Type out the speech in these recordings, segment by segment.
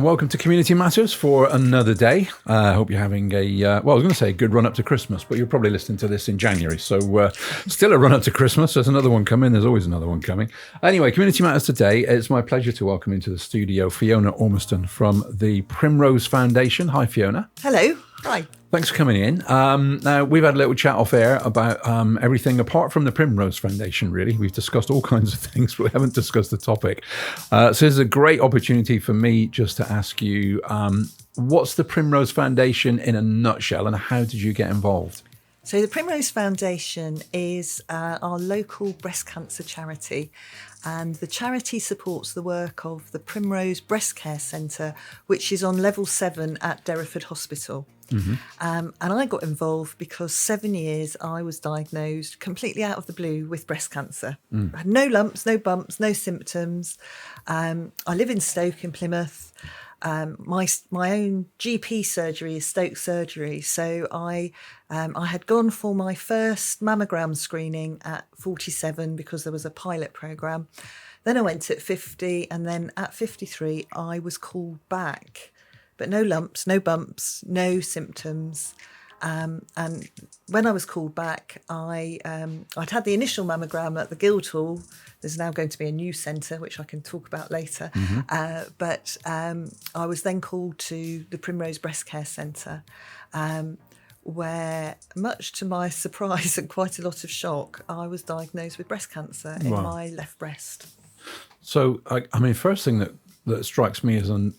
Welcome to Community Matters for another day. I hope you're having I was going to say a good run up to Christmas, but you're probably listening to this in January. So still a run up to Christmas. There's another one coming. There's always another one coming. Anyway, Community Matters today. It's my pleasure to welcome into the studio Fiona Ormiston from the Primrose Foundation. Hi, Fiona. Hello. Hi. Thanks for coming in. Now, we've had a little chat off air about everything apart from the Primrose Foundation, really. We've discussed all kinds of things, but we haven't discussed the topic. So this is a great opportunity for me just to ask you, what's the Primrose Foundation in a nutshell, and how did you get involved? So the Primrose Foundation is our local breast cancer charity, and the charity supports the work of the Primrose Breast Care Centre, which is on level 7 at Derriford Hospital. Mm-hmm. And I got involved because 7 years I was diagnosed completely out of the blue with breast cancer. I had no lumps, no bumps, no symptoms. I live in Stoke in Plymouth. My own GP surgery is Stoke Surgery, so I had gone for my first mammogram screening at 47 because there was a pilot programme. Then I went at 50, and then at 53 I was called back, but no lumps, no bumps, no symptoms. And when I was called back, I'd had the initial mammogram at the Guildhall. There's now going to be a new centre, which I can talk about later. Mm-hmm. But I was then called to the Primrose Breast Care Centre, where, much to my surprise and quite a lot of shock, I was diagnosed with breast cancer in my left breast. So, I mean, first thing that strikes me as a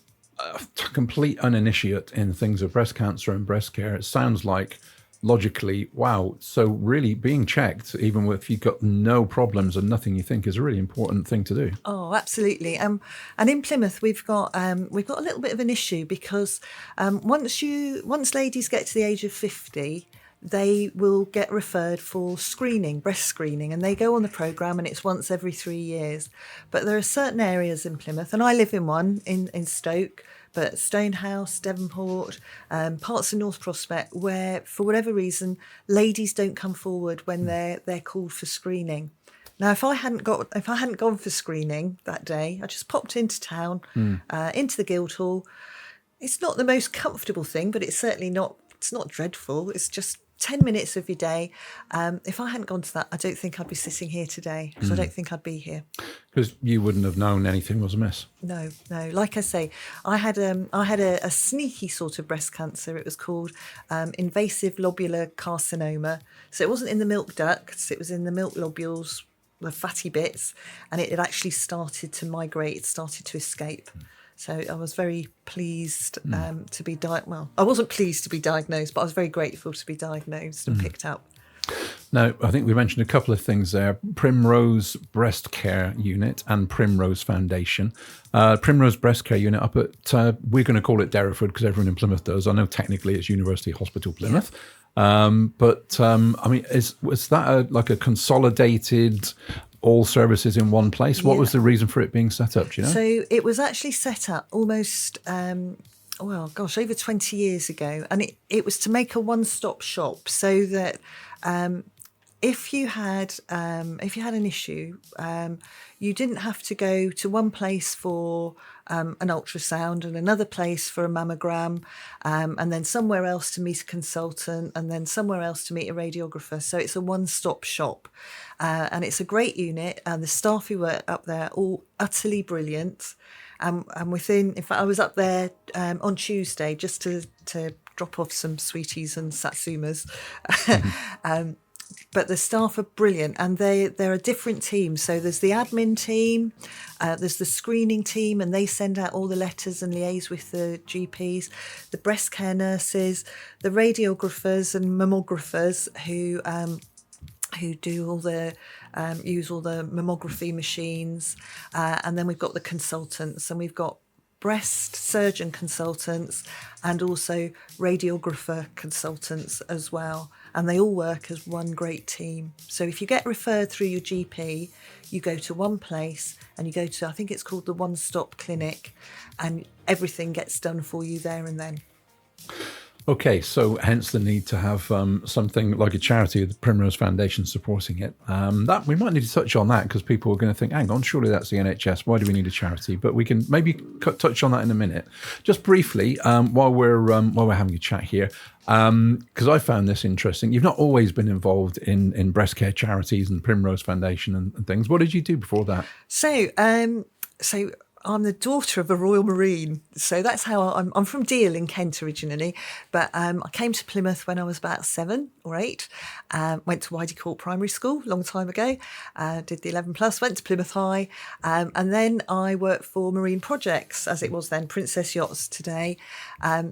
complete uninitiate in things of breast cancer and breast care, it sounds like logically, wow. So really being checked, even if you've got no problems and nothing, you think is a really important thing to do. Oh, absolutely. And in Plymouth, we've got a little bit of an issue because once ladies get to the age of 50, they will get referred for screening, breast screening, and they go on the programme, and it's once every 3 years. But there are certain areas in Plymouth, and I live in one in Stoke, but Stonehouse, Devonport, parts of North Prospect, where for whatever reason ladies don't come forward when they're called for screening. Now, if I hadn't gone for screening that day, I just popped into town, into the Guildhall. It's not the most comfortable thing, but it's certainly not. It's not dreadful. It's just 10 minutes of your day. If I hadn't gone to that, I don't think I'd be sitting here today. So I don't think I'd be here. Because you wouldn't have known anything was amiss. No. Like I say, I had a sneaky sort of breast cancer. It was called invasive lobular carcinoma. So it wasn't in the milk ducts. It was in the milk lobules, the fatty bits, and it had actually started to migrate. It started to escape. So I was very pleased to be I wasn't pleased to be diagnosed, but I was very grateful to be diagnosed and picked up. Now, I think we mentioned a couple of things there. Primrose Breast Care Unit and Primrose Foundation. Primrose Breast Care Unit up at, we're going to call it Derriford because everyone in Plymouth does. I know technically it's University Hospital Plymouth. But I mean, was that like a consolidated all services in one place? What was the reason for it being set up, do you know? So it was actually set up almost, over 20 years ago. And it was to make a one-stop shop so that if you had an issue, you didn't have to go to one place for an ultrasound and another place for a mammogram, and then somewhere else to meet a consultant, and then somewhere else to meet a radiographer. So it's a one-stop shop, and it's a great unit. And the staff who work up there are all utterly brilliant. And in fact, I was up there on Tuesday just to drop off some sweeties and satsumas. But the staff are brilliant, and they're a different team. So there's the admin team, there's the screening team, and they send out all the letters and liaise with the GPs, the breast care nurses, the radiographers and mammographers who do all the use all the mammography machines, and then we've got the consultants, and we've got breast surgeon consultants and also radiographer consultants as well. And they all work as one great team. So if you get referred through your GP, you go to one place and you go to, I think it's called the One Stop Clinic, and everything gets done for you there and then. Okay, so hence the need to have something like a charity, the Primrose Foundation, supporting it. That we might need to touch on that because people are going to think, "Hang on, surely that's the NHS. Why do we need a charity?" But we can maybe touch on that in a minute. Just briefly, while we're having a chat here, because I found this interesting. You've not always been involved in breast care charities and Primrose Foundation and things. What did you do before that? So I'm the daughter of a Royal Marine, so that's how I'm from Deal in Kent originally, but I came to Plymouth when I was about 7 or 8. Went to Widey Court Primary School a long time ago. Did the 11 plus. Went to Plymouth High, and then I worked for Marine Projects, as it was then, Princess Yachts today.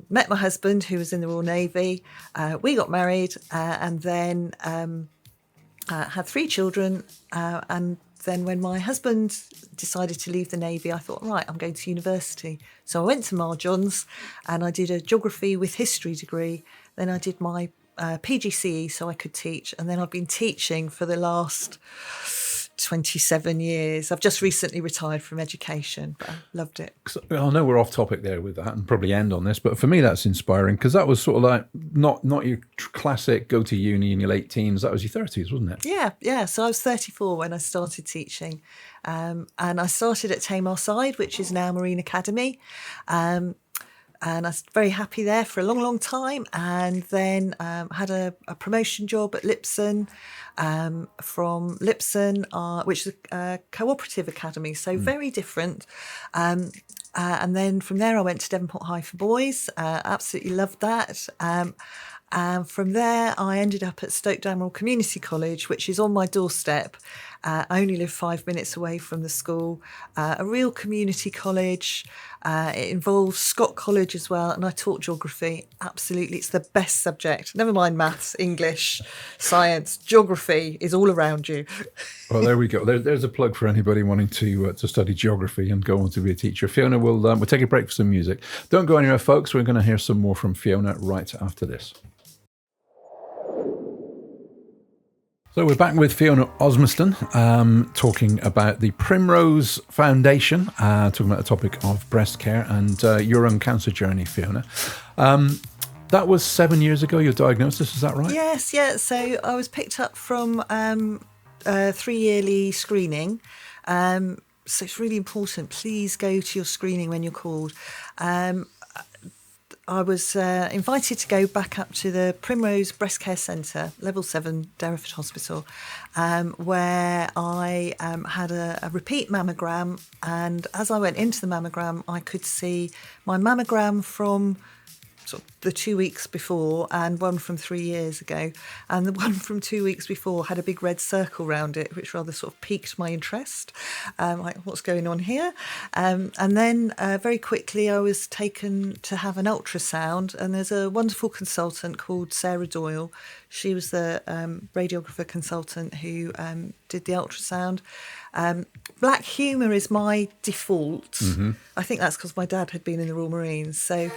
Met my husband, who was in the Royal Navy. We got married, and then had 3 children, and then when my husband decided to leave the Navy, I thought, right, I'm going to university. So I went to Marjohn's and I did a geography with history degree. Then I did my PGCE so I could teach. And then I've been teaching for the last 27 years. I've just recently retired from education, but I loved it. I know we're off topic there with that and probably end on this, but for me that's inspiring because that was sort of like not your classic go to uni in your late teens. That was your 30s, wasn't it? Yeah. So I was 34 when I started teaching, and I started at Tamarside, which is now Marine Academy. And I was very happy there for a long, long time. And then had a promotion job at Lipson, from Lipson, which is a cooperative academy, so very different. And then from there, I went to Devonport High for boys. Absolutely loved that. And from there, I ended up at Stoke Damerel Community College, which is on my doorstep. I only live 5 minutes away from the school. A real community college. It involves Scott College as well, and I taught geography. Absolutely, it's the best subject. Never mind maths, English, science, geography is all around you. Well, there we go. There's a plug for anybody wanting to study geography and go on to be a teacher. Fiona, we'll take a break for some music. Don't go anywhere, folks. We're going to hear some more from Fiona right after this. So we're back with Fiona Ormiston, talking about the Primrose Foundation, talking about the topic of breast care and your own cancer journey, Fiona. That was 7 years ago, your diagnosis, is that right? Yes, yeah. So I was picked up from 3-yearly screening. So it's really important. Please go to your screening when you're called. I was invited to go back up to the Primrose Breast Care Centre, Level 7, Derriford Hospital, where I had a repeat mammogram. And as I went into the mammogram, I could see my mammogram from sort of the 2 weeks before and one from 3 years ago. And the one from 2 weeks before had a big red circle around it, which rather sort of piqued my interest. Like, what's going on here? And then very quickly I was taken to have an ultrasound, and there's a wonderful consultant called Sarah Doyle. She was the radiographer consultant who did the ultrasound. Black humour is my default. Mm-hmm. I think that's because my dad had been in the Royal Marines. So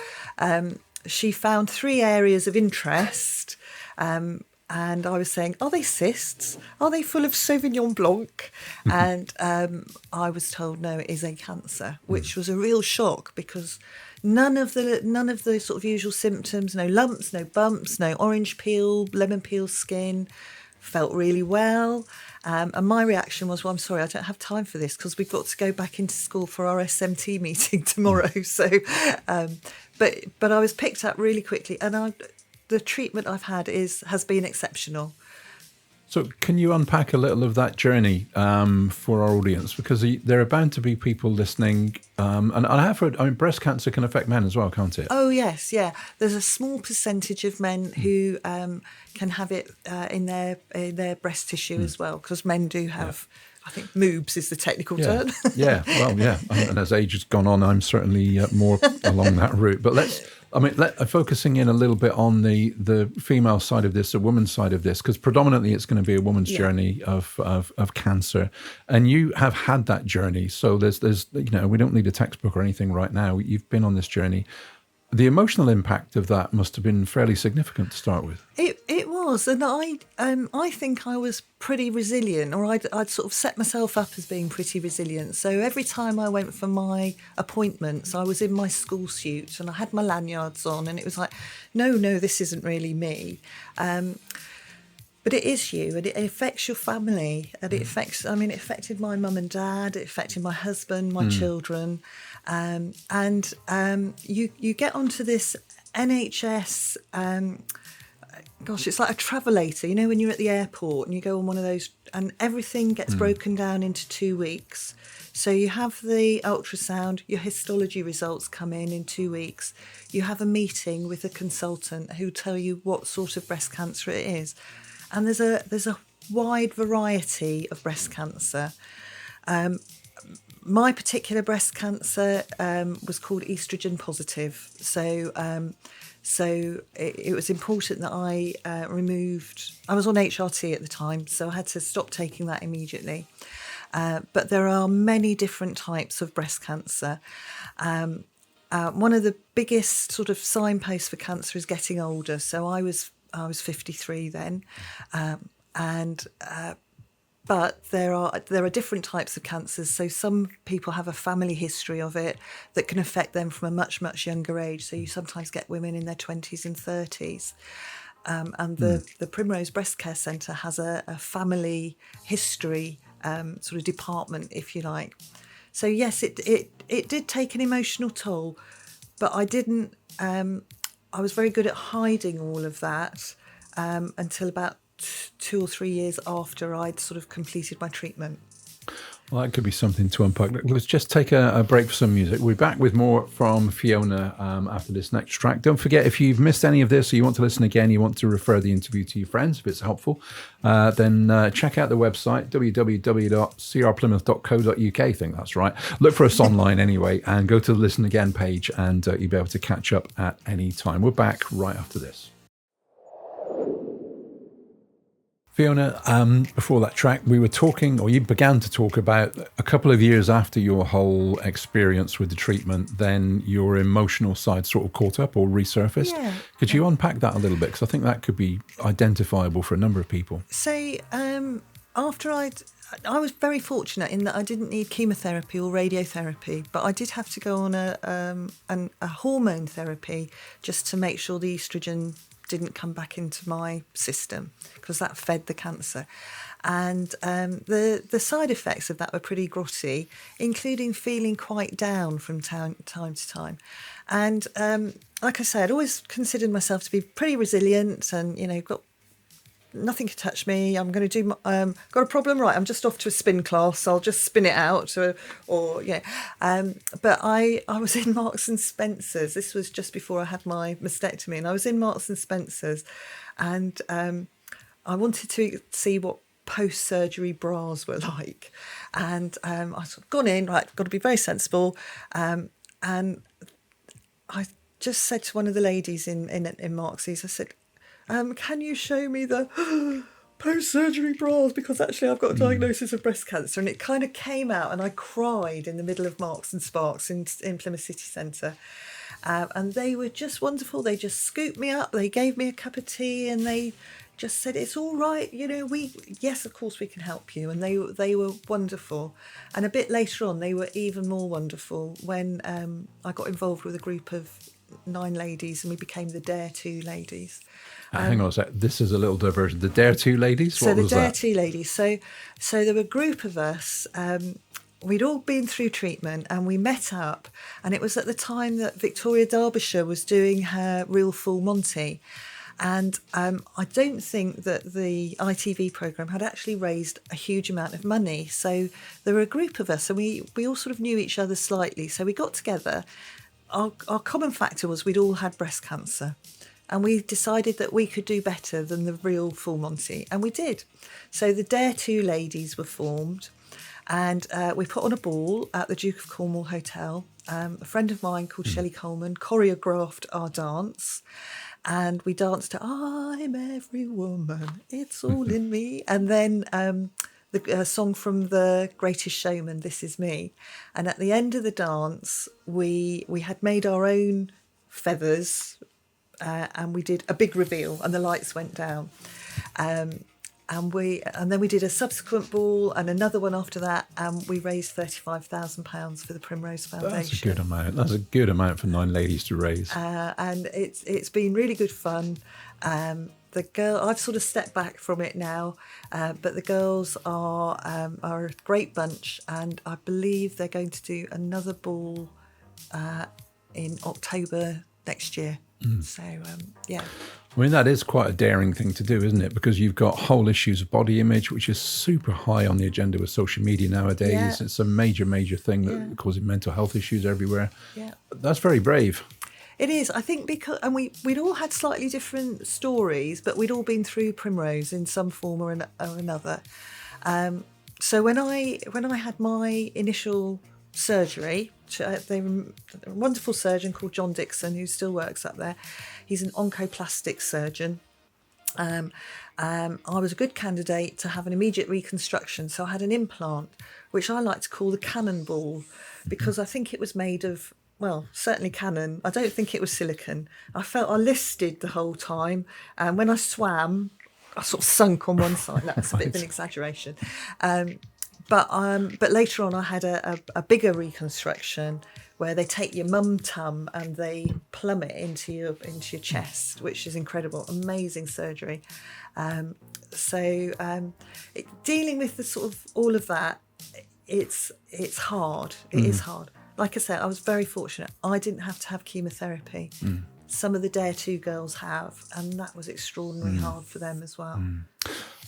she found 3 areas of interest, and I was saying, are they cysts? Are they full of Sauvignon Blanc? And I was told, no, it is a cancer, which was a real shock because none of the sort of usual symptoms, no lumps, no bumps, no orange peel, lemon peel skin, felt really well. And my reaction was, well, I'm sorry, I don't have time for this because we've got to go back into school for our SMT meeting tomorrow. So, but I was picked up really quickly, and the treatment I've had has been exceptional. So can you unpack a little of that journey for our audience? Because there are bound to be people listening. And I have heard, breast cancer can affect men as well, can't it? Oh, yes, yeah. There's a small percentage of men who can have it in their breast tissue as well, because men do have, I think, moobs is the technical term. Yeah, well, yeah. And as age has gone on, I'm certainly more along that route. But focusing in a little bit on the female side of this, the woman's side of this, because predominantly it's going to be a woman's journey of cancer, and you have had that journey. So there's we don't need a textbook or anything right now. You've been on this journey. The emotional impact of that must have been fairly significant to start with. It was. was, and I think I was pretty resilient, or I'd sort of set myself up as being pretty resilient. So every time I went for my appointments, I was in my school suit and I had my lanyards on, and it was like, no, this isn't really me. But it is you, and it affects your family, and it affected my mum and dad, it affected my husband, my children, and you get onto this NHS. Gosh, it's like a travelator, you know, when you're at the airport and you go on one of those and everything gets broken down into 2 weeks. So you have the ultrasound, your histology results come in 2 weeks. You have a meeting with a consultant who tell you what sort of breast cancer it is. And there's a wide variety of breast cancer. My particular breast cancer was called estrogen positive. So it was important that I I was on HRT at the time, so I had to stop taking that immediately. But there are many different types of breast cancer. One of the biggest sort of signposts for cancer is getting older. So I was 53 then, but there are different types of cancers. So some people have a family history of it that can affect them from a much younger age. So you sometimes get women in their 20s and 30s. And the Primrose Breast Care Centre has a family history sort of department, if you like. So yes, it did take an emotional toll, but I didn't. I was very good at hiding all of that until about 2 or 3 years after I'd sort of completed my treatment. Well, that could be something to unpack. Let's just take a break for some music. We're back with more from Fiona after this next track. Don't forget, if you've missed any of this or you want to listen again, you want to refer the interview to your friends if it's helpful, then check out the website, www.crplymouth.co.uk. I think that's right. Look for us online anyway and go to the Listen Again page and you'll be able to catch up at any time. We're back right after this. Fiona, before that track, we were talking, or you began to talk about a couple of years after your whole experience with the treatment, then your emotional side sort of caught up or resurfaced. Yeah. Could you unpack that a little bit? Because I think that could be identifiable for a number of people. So after I was very fortunate in that I didn't need chemotherapy or radiotherapy, but I did have to go on a hormone therapy just to make sure the estrogen didn't come back into my system because that fed the cancer. And the side effects of that were pretty grotty, including feeling quite down from time to time. And like I said, I'd always considered myself to be pretty resilient and, you know, got nothing could touch me. I'm going to do. Got a problem, right? I'm just off to a spin class. I'll just spin it out, or yeah. But I was in Marks and Spencer's. This was just before I had my mastectomy, and I was in Marks and Spencer's, and I wanted to see what post-surgery bras were like, and I sort of gone in. Right, got to be very sensible, and I just said to one of the ladies in Marks's, I said, can you show me the post-surgery bras? Because actually I've got a diagnosis of breast cancer. And it kind of came out and I cried in the middle of Marks and Sparks in Plymouth City Centre. And they were just wonderful. They just scooped me up. They gave me a cup of tea and they just said, it's all right. You know, yes, of course we can help you. And they were wonderful. And a bit later on, they were even more wonderful when I got involved with a group of 9 ladies and we became the Dare 2 ladies. Hang on a sec. This is a little diversion. The Dare 2 ladies? What was that? So the Dare 2 ladies. So there were a group of us. We'd all been through treatment and we met up. And it was at the time that Victoria Derbyshire was doing her Real Full Monty. And I don't think that the ITV programme had actually raised a huge amount of money. So there were a group of us and we all sort of knew each other slightly. So we got together. Our common factor was we'd all had breast cancer. And we decided that we could do better than the Real Full Monty. And we did. So the Dare 2 ladies were formed. And we put on a ball at the Duke of Cornwall Hotel. A friend of mine called Shelley Coleman choreographed our dance. And we danced to I'm Every Woman, It's All in Me. And then the song from The Greatest Showman, This Is Me. And at the end of the dance, we had made our own feathers and we did a big reveal, and the lights went down. And then we did a subsequent ball and another one after that, and we raised £35,000 for the Primrose Foundation. That's a good amount. That's a good amount for 9 ladies to raise. And it's been really good fun. I've sort of stepped back from it now, but the girls are a great bunch, and I believe they're going to do another ball in October next year. So yeah. I mean, that is quite a daring thing to do, isn't it? Because you've got whole issues of body image, which is super high on the agenda with social media nowadays. Yeah. It's a major thing that causes mental health issues everywhere. Yeah. That's very brave. It is, I think, because, and we'd all had slightly different stories, but we'd all been through Primrose in some form or another. So when I had my initial surgery, a wonderful surgeon called John Dixon, who still works up there. He's an oncoplastic surgeon. I was a good candidate to have an immediate reconstruction, so I had an implant, which I like to call the cannonball, because I think it was made of, well, certainly Canon. I don't think it was silicone. I felt I listed the whole time, and when I swam, I sort of sunk on one side. That's a bit of an exaggeration. But later on, I had a bigger reconstruction where they take your mum tum and they plumb it into your chest, which is incredible, amazing surgery. Dealing with the sort of all of that, it's hard. It is hard. Like I said, I was very fortunate. I didn't have to have chemotherapy. Some of the Dare 2 girls have, and that was extraordinarily hard for them as well.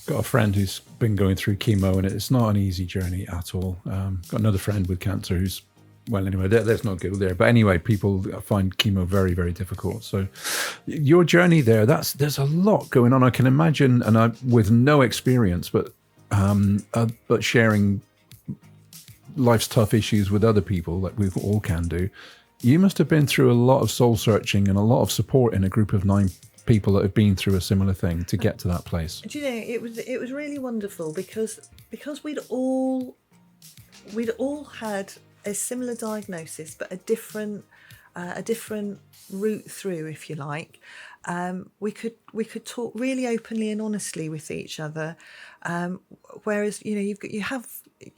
Got a friend who's been going through chemo, and it's not an easy journey at all. Got another friend with cancer who's, well, anyway, let's not go there. But anyway, people find chemo very, very difficult. So your journey there, there's a lot going on. I can imagine, and I, with no experience, but sharing life's tough issues with other people, like we all can do. You must have been through a lot of soul searching and a lot of support in a group of 9 people that have been through a similar thing to get to that place. Do you know, it was really wonderful because we'd all had a similar diagnosis, but a different route through, if you like. We could talk really openly and honestly with each other. Whereas you're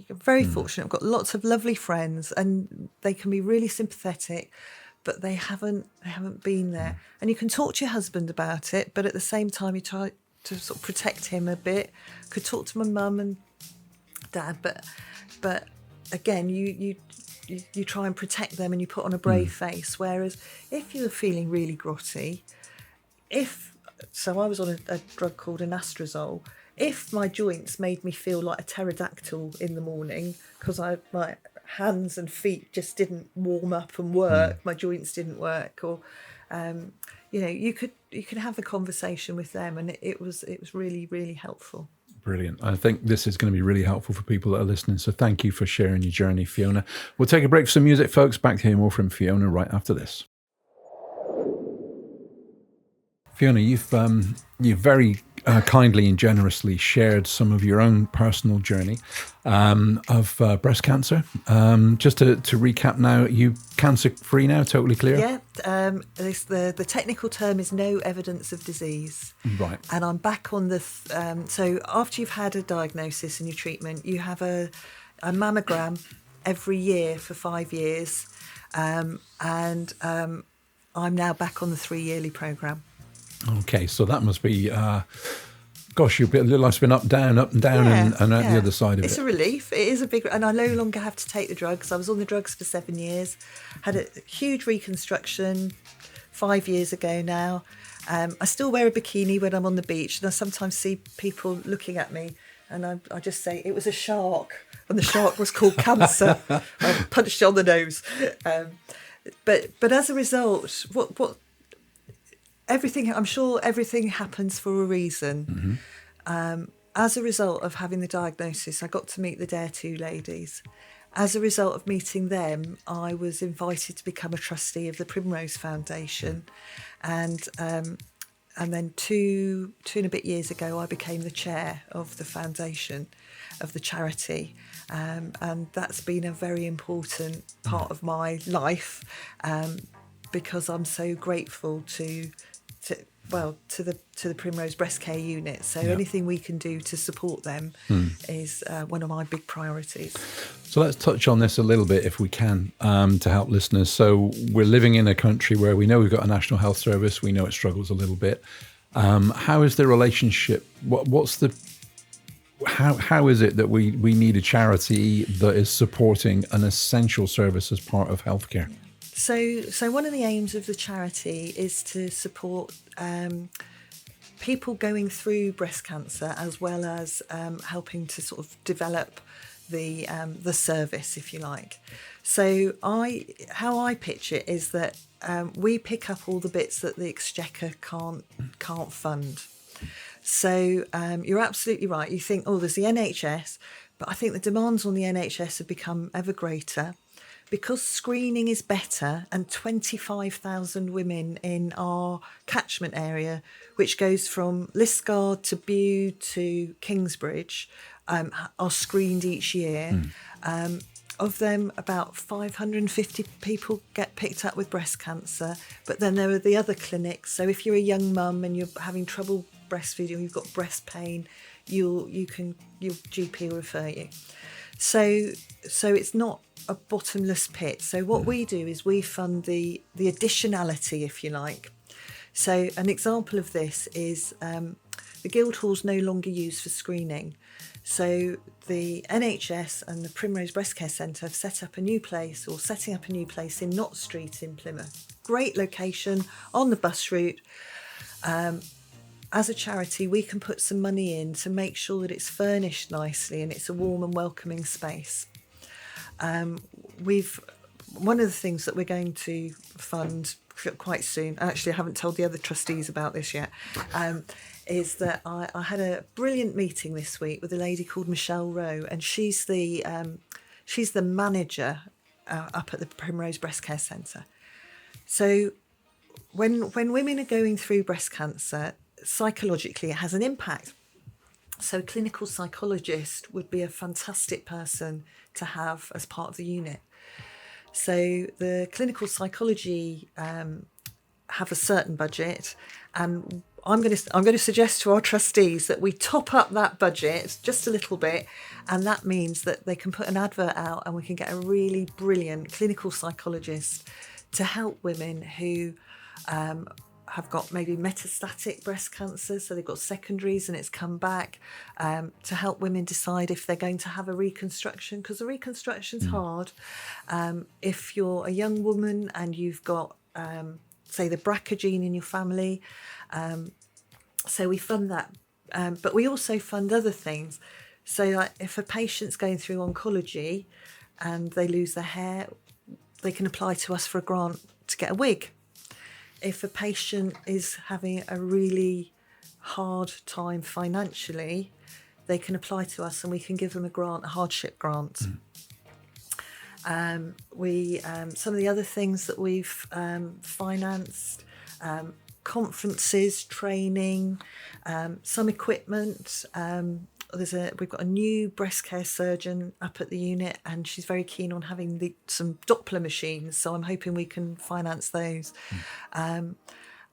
very fortunate. I've got lots of lovely friends, and they can be really sympathetic, but they haven't been there. And you can talk to your husband about it, but at the same time you try to sort of protect him a bit. Could talk to my mum and dad, but again, you try and protect them, and you put on a brave face. Whereas if you were feeling really grotty, I was on a drug called anastrozole. If my joints made me feel like a pterodactyl in the morning because my hands and feet just didn't warm up and work, my joints didn't work, or you could have a conversation with them, and it was really, really helpful. Brilliant. I think this is going to be really helpful for people that are listening. So thank you for sharing your journey, Fiona. We'll take a break for some music, folks. Back to hear more from Fiona right after this. Fiona, you've very kindly and generously shared some of your own personal journey of breast cancer. Just to recap now, you cancer-free now, totally clear? Yeah, the technical term is no evidence of disease. Right. And I'm back on the... so after you've had a diagnosis and your treatment, you have a mammogram every year for 5 years. And I'm now back on the 3-yearly programme. Okay, so that must be... your life's been up and down, and out the other side of it. It's a relief. It is a big... And I no longer have to take the drugs. I was on the drugs for 7 years. Had a huge reconstruction 5 years ago now. I still wear a bikini when I'm on the beach, and I sometimes see people looking at me, and I just say, it was a shark, and the shark was called cancer. I punched it on the nose. But as a result, what everything, I'm sure everything happens for a reason. As a result of having the diagnosis, I got to meet the Dare 2 ladies. As a result of meeting them, I was invited to become a trustee of the Primrose Foundation. And then two and a bit years ago, I became the chair of the foundation, of the charity. And that's been a very important part of my life, because I'm so grateful to to the Primrose Breast Care Unit. So anything we can do to support them is one of my big priorities. So let's touch on this a little bit if we can, to help listeners. So we're living in a country where we know we've got a National Health Service. We know it struggles a little bit. How is the relationship? How is it that we need a charity that is supporting an essential service as part of healthcare? So one of the aims of the charity is to support people going through breast cancer, as well as helping to sort of develop the service, if you like. So how I pitch it is that we pick up all the bits that the Exchequer can't fund. So you're absolutely right. You think, there's the NHS, but I think the demands on the NHS have become ever greater. Because screening is better, and 25,000 women in our catchment area, which goes from Liskeard to Bude to Kingsbridge, are screened each year. Of them, about 550 people get picked up with breast cancer. But then there are the other clinics. So if you're a young mum and you're having trouble breastfeeding, or you've got breast pain, your GP will refer you. So it's not a bottomless pit. So what we do is we fund the additionality, if you like. So an example of this is the Guildhall's no longer used for screening. So the NHS and the Primrose Breast Care Centre have setting up a new place in Knott Street in Plymouth. Great location on the bus route. As a charity, we can put some money in to make sure that it's furnished nicely and it's a warm and welcoming space. One of the things that we're going to fund quite soon, actually I haven't told the other trustees about this yet, is that I had a brilliant meeting this week with a lady called Michelle Rowe, and she's the manager up at the Primrose Breast Care Centre. So when women are going through breast cancer, psychologically it has an impact. So a clinical psychologist would be a fantastic person to have as part of the unit. So the clinical psychology have a certain budget, and I'm going to suggest to our trustees that we top up that budget just a little bit, and that means that they can put an advert out and we can get a really brilliant clinical psychologist to help women who have got maybe metastatic breast cancer, so they've got secondaries and it's come back, to help women decide if they're going to have a reconstruction, because the reconstruction's hard. If you're a young woman and you've got, say, the BRCA gene in your family, so we fund that. But we also fund other things. So like if a patient's going through oncology and they lose their hair, they can apply to us for a grant to get a wig. If a patient is having a really hard time financially, they can apply to us and we can give them a hardship grant. Some of the other things that we've financed, conferences, training, some equipment. We've got a new breast care surgeon up at the unit, and she's very keen on having some Doppler machines, so I'm hoping we can finance those.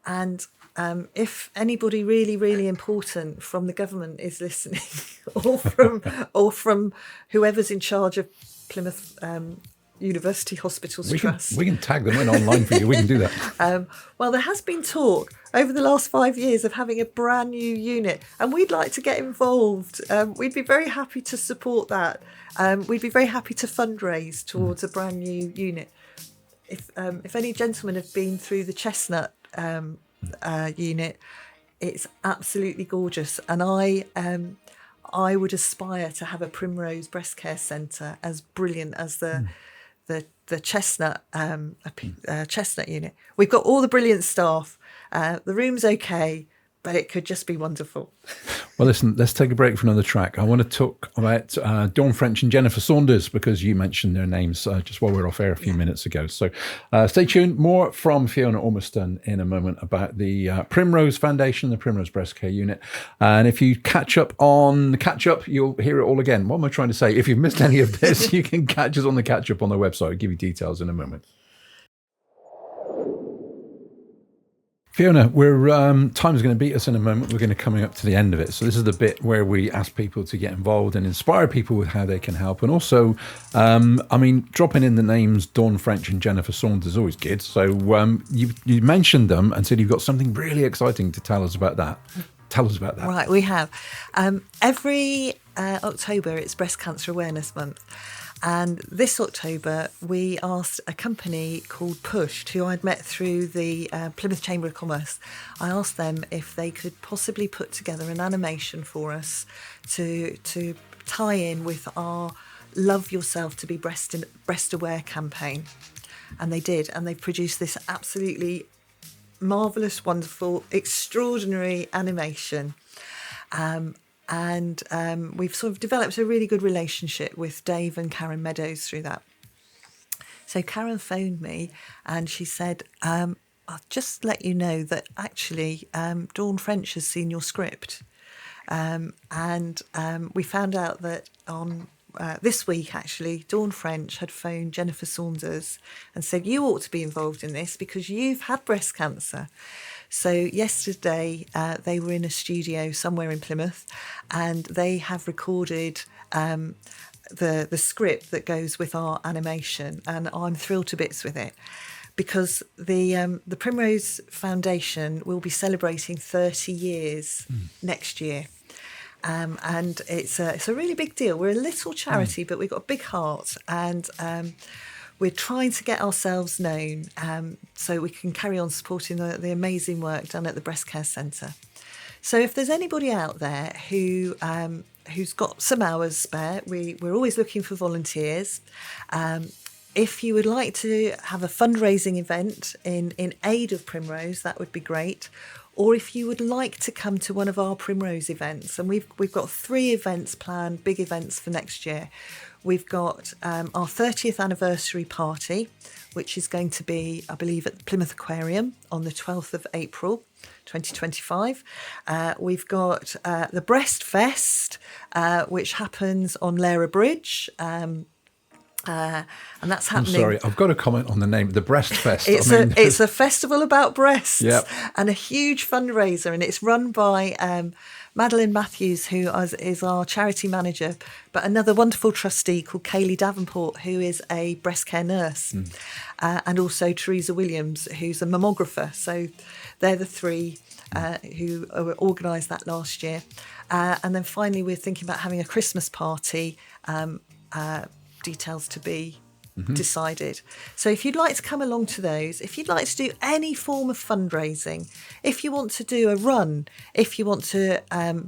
If anybody really, really important from the government is listening, or from whoever's in charge of Plymouth University Hospitals Trust. We can tag them in online for you. We can do that. Well, there has been talk over the last 5 years of having a brand new unit, and we'd like to get involved. We'd be very happy to support that. We'd be very happy to fundraise towards a brand new unit. If any gentlemen have been through the Chestnut unit, it's absolutely gorgeous, and I would aspire to have a Primrose Breast Care Centre as brilliant as the Chestnut Chestnut unit. We've got all the brilliant staff. The room's okay, but it could just be wonderful. Well, listen, let's take a break for another track. I want to talk about Dawn French and Jennifer Saunders, because you mentioned their names just while we were off air a few minutes ago. So stay tuned. More from Fiona Ormiston in a moment about the Primrose Foundation, the Primrose Breast Care Unit. And if you catch up on the catch-up, you'll hear it all again. What am I trying to say? If you've missed any of this, you can catch us on the catch-up on the website. I'll give you details in a moment. Fiona, we're time's going to beat us in a moment. We're going to coming up to the end of it. So this is the bit where we ask people to get involved and inspire people with how they can help. And also, dropping in the names Dawn French and Jennifer Saunders is always good. So you mentioned them and said you've got something really exciting to tell us about that. Tell us about that. Right, we have. Every October, it's Breast Cancer Awareness Month. And this October, we asked a company called Pushed, who I'd met through the Plymouth Chamber of Commerce. I asked them if they could possibly put together an animation for us to tie in with our Love Yourself to be Breast Aware campaign. And they did. And they produced this absolutely marvellous, wonderful, extraordinary animation. And we've sort of developed a really good relationship with Dave and Karen Meadows through that. So Karen phoned me and she said, I'll just let you know that actually Dawn French has seen your script. And we found out that on this week, actually, Dawn French had phoned Jennifer Saunders and said, you ought to be involved in this because you've had breast cancer. So yesterday they were in a studio somewhere in Plymouth and they have recorded the script that goes with our animation, and I'm thrilled to bits with it because the Primrose Foundation will be celebrating 30 years next year. And it's a really big deal. We're a little charity, but we've got a big heart, and we're trying to get ourselves known so we can carry on supporting the amazing work done at the Breast Care Centre. So if there's anybody out there who's got some hours spare, we're always looking for volunteers. If you would like to have a fundraising event in aid of Primrose, that would be great. Or if you would like to come to one of our Primrose events, and we've got 3 events planned, big events for next year. We've got our 30th anniversary party, which is going to be, I believe, at the Plymouth Aquarium on the 12th of April, 2025. We've got the Breast Fest, which happens on Lara Bridge. And that's happening. I'm sorry, I've got to comment on the name, the Breast Fest. It's a festival about breasts, yep, and a huge fundraiser, and it's run by Madeline Matthews, who is our charity manager, but another wonderful trustee called Kaylee Davenport, who is a breast care nurse, and also Teresa Williams, who's a mammographer. So they're the 3 who organised that last year. And then finally, we're thinking about having a Christmas party, details to be decided. So if you'd like to come along to those, if you'd like to do any form of fundraising, if you want to do a run, if you want to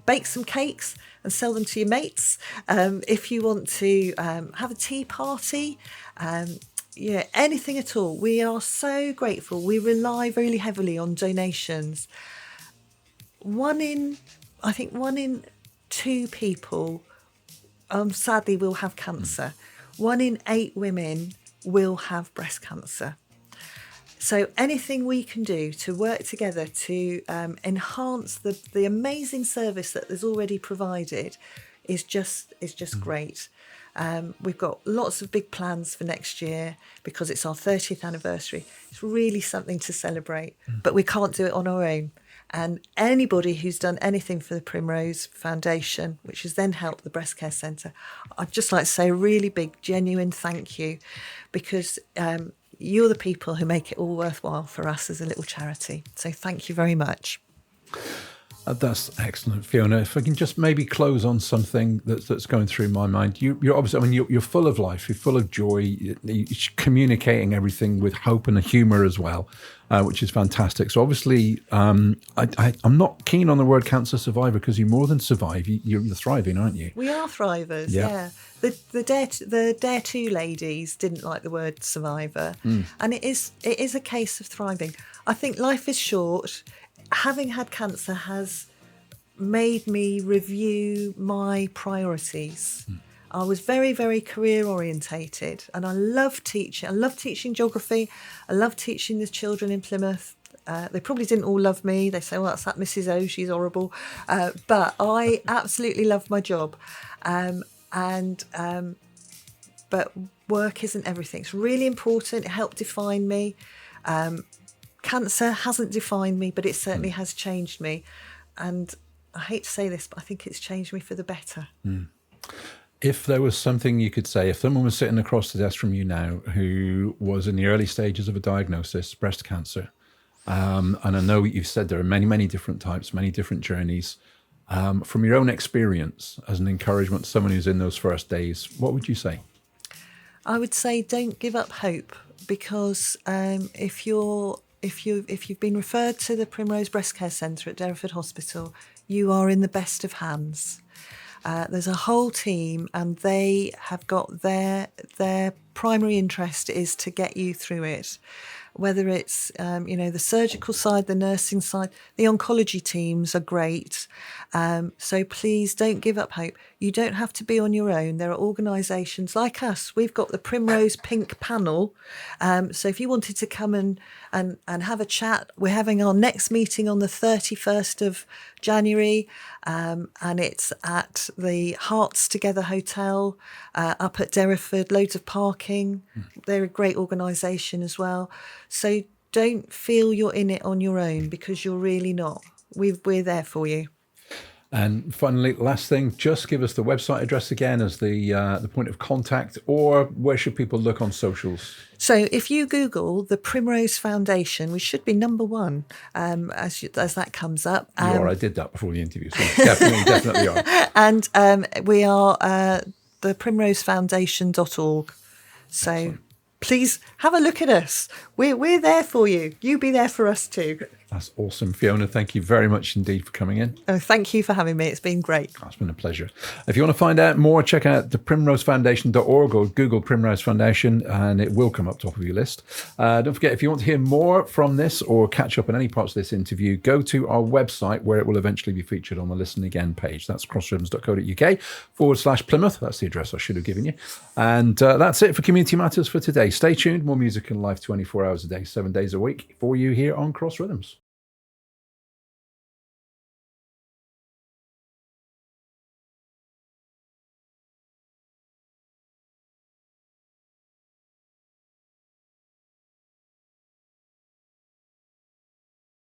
bake some cakes and sell them to your mates, if you want to have a tea party, anything at all, we are so grateful. We rely really heavily on donations. One in 2 people sadly will have cancer. 1 in 8 women will have breast cancer. So anything we can do to work together to enhance the amazing service that is already provided is just great. We've got lots of big plans for next year because it's our 30th anniversary. It's really something to celebrate, but we can't do it on our own. And anybody who's done anything for the Primrose Foundation, which has then helped the Breast Care Centre, I'd just like to say a really big, genuine thank you, because you're the people who make it all worthwhile for us as a little charity. So thank you very much. That's excellent, Fiona. If I can just maybe close on something that's going through my mind. You're obviously, you're full of life. You're full of joy. You're communicating everything with hope and a humour as well, which is fantastic. So obviously, I'm not keen on the word cancer survivor because you more than survive. You're thriving, aren't you? We are thrivers. Yeah. The Dare 2 ladies didn't like the word survivor, and it is a case of thriving. I think life is short. Having had cancer has made me review my priorities. I was very, very career orientated, and I love teaching. I love teaching geography. I love teaching the children in Plymouth. They probably didn't all love me. They say, well, that's that Mrs. O, she's horrible. But I absolutely love my job. But work isn't everything. It's really important. It helped define me. cancer hasn't defined me, but it certainly has changed me. And I hate to say this, but I think it's changed me for the better. If there was something you could say, if someone was sitting across the desk from you now who was in the early stages of a diagnosis, breast cancer, and I know you've said there are many, many different types, many different journeys, from your own experience as an encouragement to someone who's in those first days, what would you say? I would say don't give up hope, because if you've been referred to the Primrose Breast Care Centre at Derriford Hospital, you are in the best of hands. There's a whole team, and they have got their primary interest is to get you through it. Whether it's the surgical side, the nursing side, the oncology teams are great. So please don't give up hope. You don't have to be on your own. There are organisations like us. We've got the Primrose Pink Panel. So if you wanted to come and have a chat, we're having our next meeting on the 31st of January, and it's at the Hearts Together Hotel up at Derriford. Loads of parking. They're a great organisation as well. So don't feel you're in it on your own, because you're really not. We're there for you. And finally, last thing, just give us the website address again as the point of contact, or where should people look on socials? So if you Google the Primrose Foundation, we should be number one as that comes up. You are. I did that before the interview, so definitely are. And we are the primrosefoundation.org. So excellent. Please have a look at us. We're there for you. You be there for us too. That's awesome. Fiona, thank you very much indeed for coming in. Oh, thank you for having me. It's been great. Oh, it's been a pleasure. If you want to find out more, check out theprimrosefoundation.org or Google Primrose Foundation, and it will come up top of your list. Don't forget, if you want to hear more from this or catch up on any parts of this interview, go to our website where it will eventually be featured on the Listen Again page. That's crossrhythms.co.uk/Plymouth. That's the address I should have given you. And that's it for Community Matters for today. Stay tuned. More music and life 24 hours a day, 7 days a week for you here on Cross Rhythms.